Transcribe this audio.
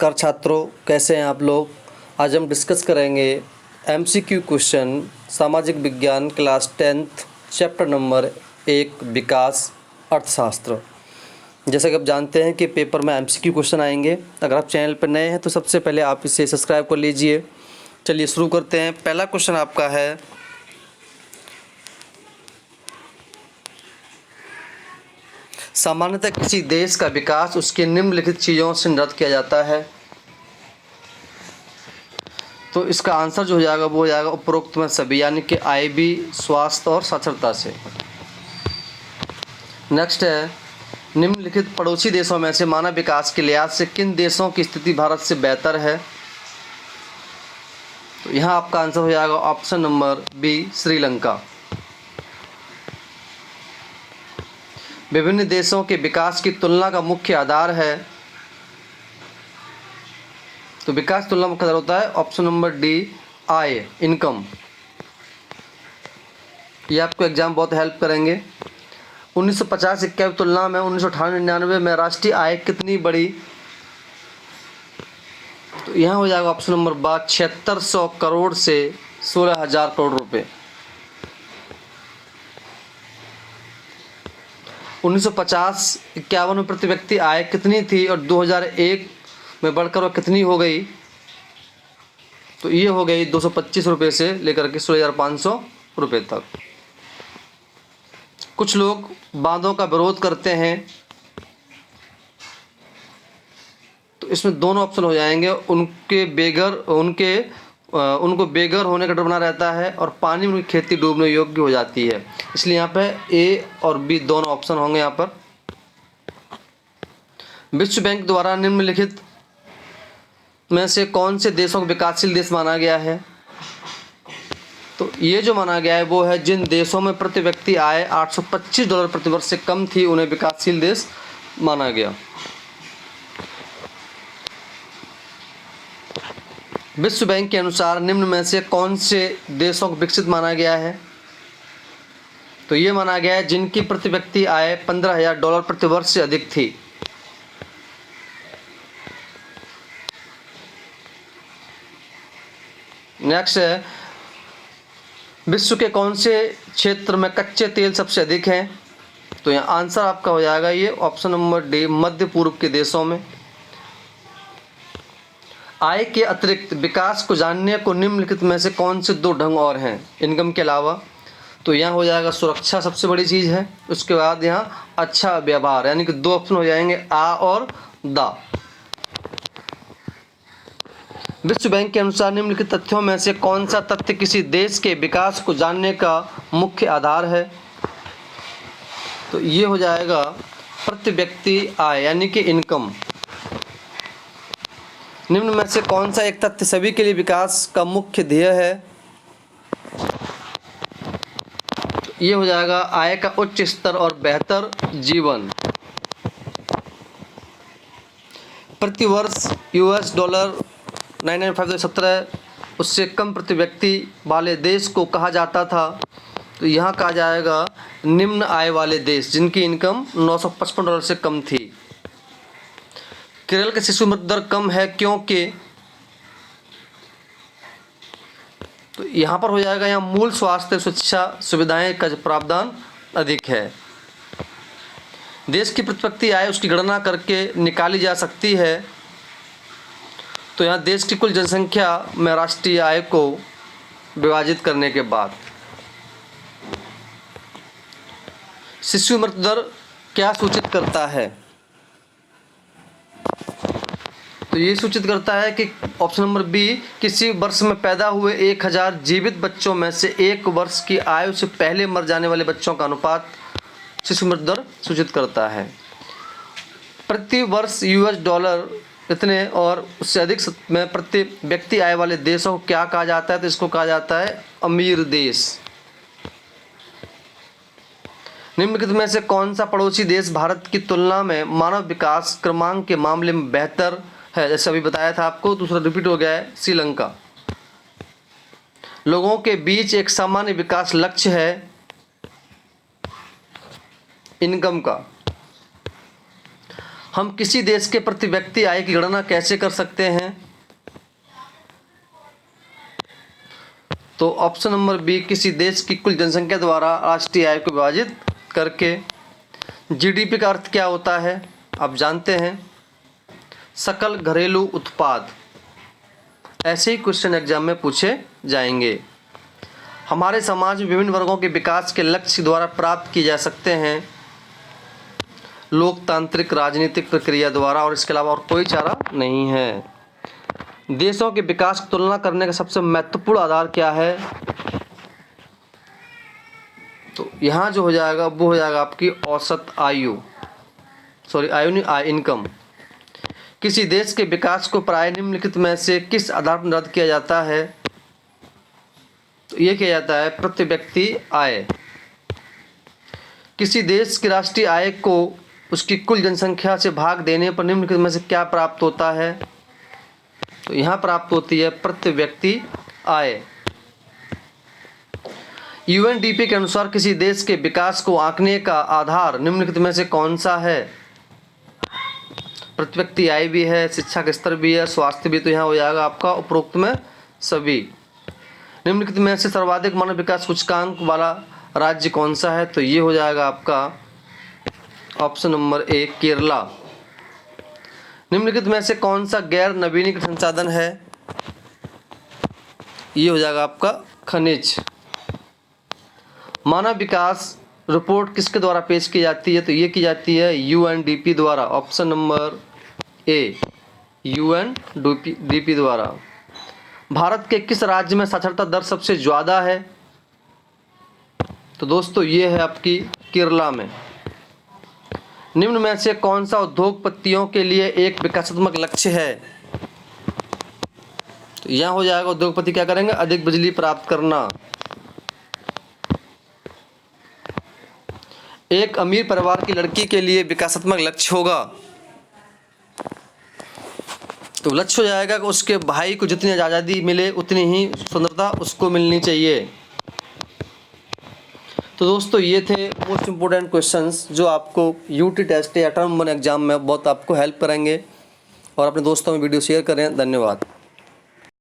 नमस्कार छात्रों, कैसे हैं आप लोग। आज हम डिस्कस करेंगे एमसीक्यू क्वेश्चन सामाजिक विज्ञान क्लास 10th चैप्टर नंबर 1 विकास अर्थशास्त्र। जैसा कि आप जानते हैं कि पेपर में एमसीक्यू क्वेश्चन आएंगे। अगर आप चैनल पर नए हैं तो सबसे पहले आप इसे सब्सक्राइब कर लीजिए। चलिए शुरू करते हैं। पहला क्वेश्चन आपका है, सामान्यतः किसी देश का विकास उसके निम्नलिखित चीज़ों से निर्धारित किया जाता है। तो इसका आंसर जो हो जाएगा वो हो जाएगा उपरोक्त में सभी, यानी कि आईबी, स्वास्थ्य और साक्षरता से। नेक्स्ट है, निम्नलिखित पड़ोसी देशों में से मानव विकास के लिहाज से किन देशों की स्थिति भारत से बेहतर है। तो यहाँ आपका आंसर हो जाएगा ऑप्शन नंबर बी, श्रीलंका। विभिन्न देशों के विकास की तुलना का मुख्य आधार है। तो विकास तुलना मुख्य आधार होता है ऑप्शन नंबर डी, आय, इनकम। ये आपको एग्जाम बहुत हेल्प करेंगे। 1950 की तुलना में 1998-99 में राष्ट्रीय आय कितनी बढ़ी। तो यहाँ हो जाएगा ऑप्शन नंबर बा, 7600 करोड़ से 16,000 करोड़ रुपए। 1950-51 में प्रति व्यक्ति आय कितनी थी और 2001 में बढ़कर वह कितनी हो गई। तो ये हो गई 225 रुपये से लेकर के 16,500 रुपये तक। कुछ लोग बांधों का विरोध करते हैं, तो इसमें दोनों ऑप्शन हो जाएंगे। उनको बेघर होने का डर बना रहता है और पानी में उनकी खेती डूबने योग्य हो जाती है। इसलिए यहाँ पे ए और बी दोनों ऑप्शन होंगे। यहाँ पर विश्व बैंक द्वारा निम्नलिखित में से कौन से देशों को विकासशील देश माना गया है। तो ये जो माना गया है वो है जिन देशों में प्रति व्यक्ति आय $825 प्रति वर्ष से कम थी, उन्हें विकासशील देश माना गया। विश्व बैंक के अनुसार निम्न में से कौन से देशों को विकसित माना गया है। तो ये माना गया है जिनकी प्रति व्यक्ति आय $15,000 प्रति वर्ष से अधिक थी। नेक्स्ट है, विश्व के कौन से क्षेत्र में कच्चे तेल सबसे अधिक हैं। तो यहाँ आंसर आपका हो जाएगा ये ऑप्शन नंबर डी, मध्य पूर्व के देशों में। आय के अतिरिक्त विकास को जानने को निम्नलिखित में से कौन से दो ढंग और हैं इनकम के अलावा। तो यहाँ हो जाएगा सुरक्षा सबसे बड़ी चीज़ है। उसके बाद यहाँ अच्छा व्यवहार, यानी कि दो ऑप्शन हो जाएंगे आ और दा। विश्व बैंक के अनुसार निम्नलिखित तथ्यों में से कौन सा तथ्य किसी देश के विकास को जानने का मुख्य आधार है। तो ये हो जाएगा प्रति व्यक्ति आय, यानी कि इनकम। निम्न में से कौन सा एक तथ्य सभी के लिए विकास का मुख्य ध्येय है। तो ये हो जाएगा आय का उच्च स्तर और बेहतर जीवन। प्रति वर्ष $995.17 उससे कम प्रति व्यक्ति वाले देश को कहा जाता था। तो यहाँ कहा जाएगा निम्न आय वाले देश जिनकी इनकम $955 से कम थी। केरल का शिशु मृत्यु दर कम है क्योंकि, तो यहाँ पर हो जाएगा यहाँ मूल स्वास्थ्य शिक्षा सुविधाएं का प्रावधान अधिक है। देश की प्रति व्यक्ति आय उसकी गणना करके निकाली जा सकती है। तो यहाँ देश की कुल जनसंख्या में राष्ट्रीय आय को विभाजित करने के बाद। शिशु मृत्यु दर क्या सूचित करता है। तो ये सूचित करता है कि ऑप्शन नंबर बी, किसी वर्ष में पैदा हुए 1000 जीवित बच्चों में से 1 वर्ष की आयु से पहले मर जाने वाले बच्चों का अनुपात शिशु मृत्यु दर सूचित करता है। प्रति वर्ष $, इतने और उससे अधिक में प्रति व्यक्ति आय वाले देशों को क्या कहा जाता है। तो इसको कहा जाता है अमीर देश। निम्नलिखित में से कौन सा पड़ोसी देश भारत की तुलना में मानव विकास क्रमांक के मामले में बेहतर है। जैसे अभी बताया था आपको, दूसरा रिपीट हो गया है, श्रीलंका। लोगों के बीच एक सामान्य विकास लक्ष्य है इनकम का। हम किसी देश के प्रति व्यक्ति आय की गणना कैसे कर सकते हैं? तो ऑप्शन नंबर बी, किसी देश की कुल जनसंख्या द्वारा राष्ट्रीय आय को विभाजित करके। जीडीपी का अर्थ क्या होता है आप जानते हैं, सकल घरेलू उत्पाद। ऐसे ही क्वेश्चन एग्जाम में पूछे जाएंगे। हमारे समाज में विभिन्न वर्गों के विकास के लक्ष्य द्वारा प्राप्त किए जा सकते हैं लोकतांत्रिक राजनीतिक प्रक्रिया द्वारा, और इसके अलावा और कोई चारा नहीं है। देशों के विकास की तुलना करने का सबसे महत्वपूर्ण आधार क्या है? तो यहाँ जो हो जाएगा वो हो जाएगा आपकी औसत आयु, आयु नहीं, इनकम। किसी देश के विकास को प्राय निम्नलिखित में से किस आधार पर निर्धारित किया जाता है? तो ये किया जाता है प्रति व्यक्ति आय। किसी देश की राष्ट्रीय आय को उसकी कुल जनसंख्या से भाग देने पर निम्नलिखित में से क्या प्राप्त होता है? तो यहाँ प्राप्त होती है प्रति व्यक्ति आय। यूएनडीपी के अनुसार किसी देश के विकास को आंकने का आधार निम्नलिखित में से कौन सा है? प्रति व्यक्ति आय भी है, शिक्षा का स्तर भी है, स्वास्थ्य भी। तो यहाँ हो जाएगा आपका उपरोक्त में सभी। निम्नलिखित में से सर्वाधिक मानव विकास सूचकांक वाला राज्य कौन सा है? तो ये हो जाएगा आपका ऑप्शन नंबर ए, केरला। निम्नलिखित में से कौन सा गैर नवीनीकृत संसाधन है? ये हो जाएगा आपका खनिज। मानव विकास रिपोर्ट किसके द्वारा पेश की जाती है? तो ये की जाती है यूएनडीपी द्वारा। ऑप्शन नंबर ए, यूएनडीपी द्वारा। भारत के किस राज्य में साक्षरता दर सबसे ज़्यादा है? तो दोस्तों ये है आपकी केरला में। निम्न में से कौन सा उद्योगपतियों के लिए एक विकासात्मक लक्ष्य है? तो यहाँ हो जाएगा उद्योगपति क्या करेंगे? अधिक बिजली प्राप्त करना। एक अमीर परिवार की लड़की के लिए विकासात्मक लक्ष्य होगा, तो लक्ष्य हो जाएगा कि उसके भाई को जितनी आज़ादी मिले उतनी ही स्वतंत्रता उसको मिलनी चाहिए। तो दोस्तों ये थे मोस्ट इम्पोर्टेंट क्वेश्चंस जो आपको यूटी टेस्ट या टर्म 1 एग्जाम में बहुत आपको हेल्प करेंगे। और अपने दोस्तों में वीडियो शेयर करें। धन्यवाद।